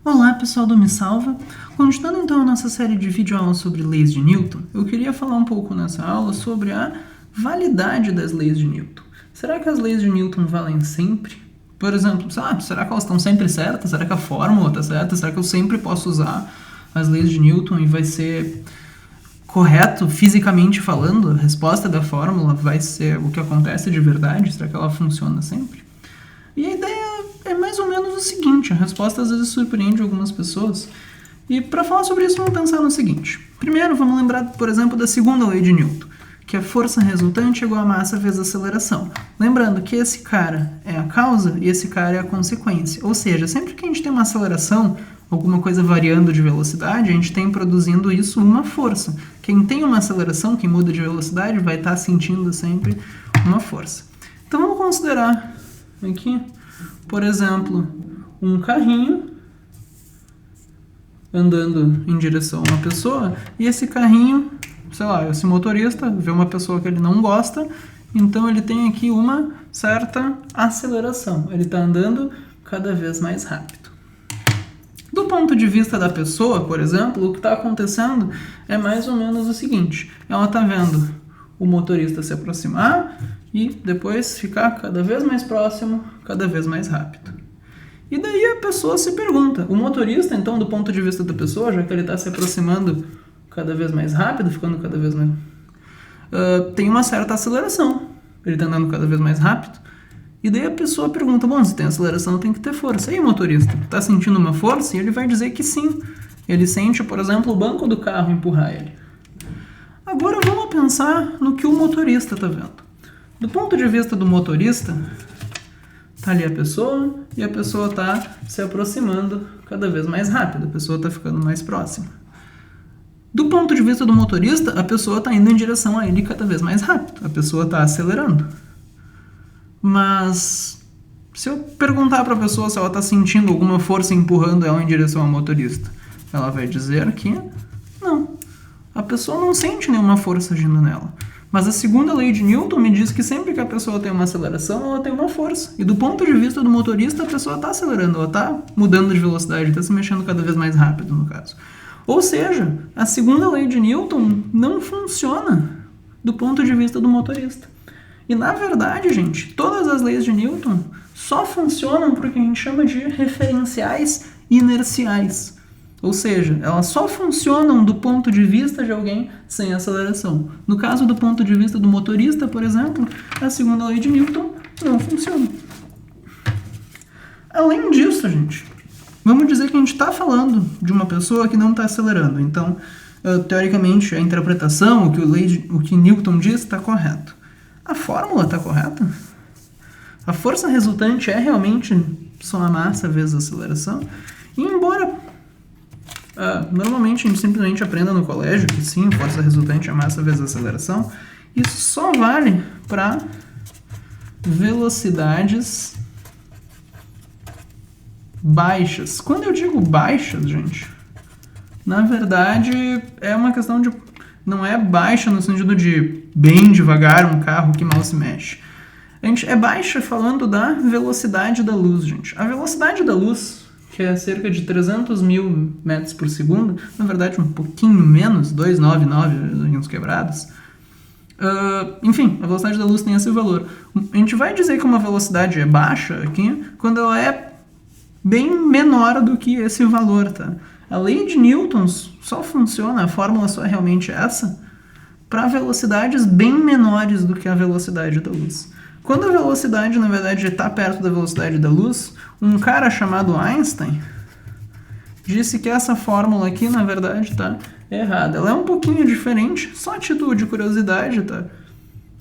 Olá pessoal do Me Salva! Continuando então a nossa série de videoaulas sobre leis de Newton, eu queria falar um pouco nessa aula sobre a validade das leis de Newton. Será que as leis de Newton valem sempre? Por exemplo, será que elas estão sempre certas? Será que a fórmula está certa? Será que eu sempre posso usar as leis de Newton e vai ser correto fisicamente falando? A resposta da fórmula vai ser o que acontece de verdade? Será que ela funciona sempre? E a ideia é mais ou menos o seguinte, a resposta às vezes surpreende algumas pessoas. E para falar sobre isso, vamos pensar no seguinte. Primeiro, vamos lembrar, por exemplo, da segunda lei de Newton, que a força resultante é igual a massa vezes a aceleração. Lembrando que esse cara é a causa e esse cara é a consequência. Ou seja, sempre que a gente tem uma aceleração, alguma coisa variando de velocidade, a gente tem produzindo isso uma força. Quem tem uma aceleração, quem muda de velocidade, vai estar sentindo sempre uma força. Então vamos considerar aqui, por exemplo, um carrinho andando em direção a uma pessoa e esse carrinho, esse motorista vê uma pessoa que ele não gosta, então ele tem aqui uma certa aceleração, ele está andando cada vez mais rápido. Do ponto de vista da pessoa, por exemplo, o que está acontecendo é mais ou menos o seguinte, ela está vendo o motorista se aproximar e depois ficar cada vez mais próximo, cada vez mais rápido. E daí a pessoa se pergunta, o motorista, então, do ponto de vista da pessoa, já que ele está se aproximando cada vez mais rápido, ficando cada vez mais... tem uma certa aceleração, ele está andando cada vez mais rápido, e daí a pessoa pergunta, bom, se tem aceleração tem que ter força. E aí, motorista, está sentindo uma força? E ele vai dizer que sim, ele sente, por exemplo, o banco do carro empurrar ele. Agora vamos pensar no que o motorista está vendo. Do ponto de vista do motorista, está ali a pessoa e a pessoa está se aproximando cada vez mais rápido, a pessoa está ficando mais próxima. Do ponto de vista do motorista, a pessoa está indo em direção a ele cada vez mais rápido, a pessoa está acelerando. Mas se eu perguntar para a pessoa se ela está sentindo alguma força empurrando ela em direção ao motorista, ela vai dizer que não. A pessoa não sente nenhuma força agindo nela. Mas a segunda lei de Newton me diz que sempre que a pessoa tem uma aceleração, ela tem uma força. E do ponto de vista do motorista, a pessoa está acelerando, ela está mudando de velocidade, está se mexendo cada vez mais rápido, no caso. Ou seja, a segunda lei de Newton não funciona do ponto de vista do motorista. E na verdade, gente, todas as leis de Newton só funcionam porque a gente chama de referenciais inerciais. Ou seja, elas só funcionam do ponto de vista de alguém sem aceleração. No caso do ponto de vista do motorista, por exemplo, a segunda lei de Newton não funciona. Além disso, gente, vamos dizer que a gente está falando de uma pessoa que não está acelerando. Então, teoricamente, a interpretação, o que Newton diz, está correto. A fórmula está correta? A força resultante é realmente só a massa vezes a aceleração? E embora... normalmente a gente simplesmente aprenda no colégio que sim, força resultante é massa vezes aceleração. Isso só vale para velocidades baixas. Quando eu digo baixas, gente, na verdade é uma questão de... Não é baixa no sentido de bem devagar, um carro que mal se mexe. É baixa falando da velocidade da luz, gente. A velocidade da luz, que é cerca de 300 mil metros por segundo, na verdade um pouquinho menos, 299 uns quebrados. Enfim, a velocidade da luz tem esse valor. A gente vai dizer que uma velocidade é baixa aqui quando ela é bem menor do que esse valor, tá? A lei de Newton só funciona, a fórmula só é realmente essa, para velocidades bem menores do que a velocidade da luz. Quando a velocidade, na verdade, está perto da velocidade da luz, um cara chamado Einstein disse que essa fórmula aqui, na verdade, está errada. Ela é um pouquinho diferente, só a título de curiosidade, tá?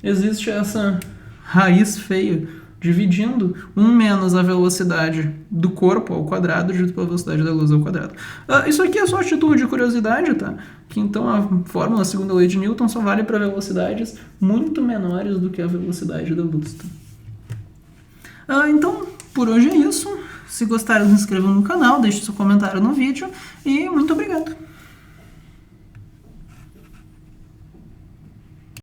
Existe essa raiz feia dividindo 1 menos a velocidade do corpo ao quadrado dividido pela velocidade da luz ao quadrado. Isso aqui é só a título de curiosidade, tá? Que então a fórmula, segundo a lei de Newton, só vale para velocidades muito menores do que a velocidade da luz, tá? Então, por hoje é isso. Se gostaram, se inscrevam no canal, deixe seu comentário no vídeo e muito obrigado!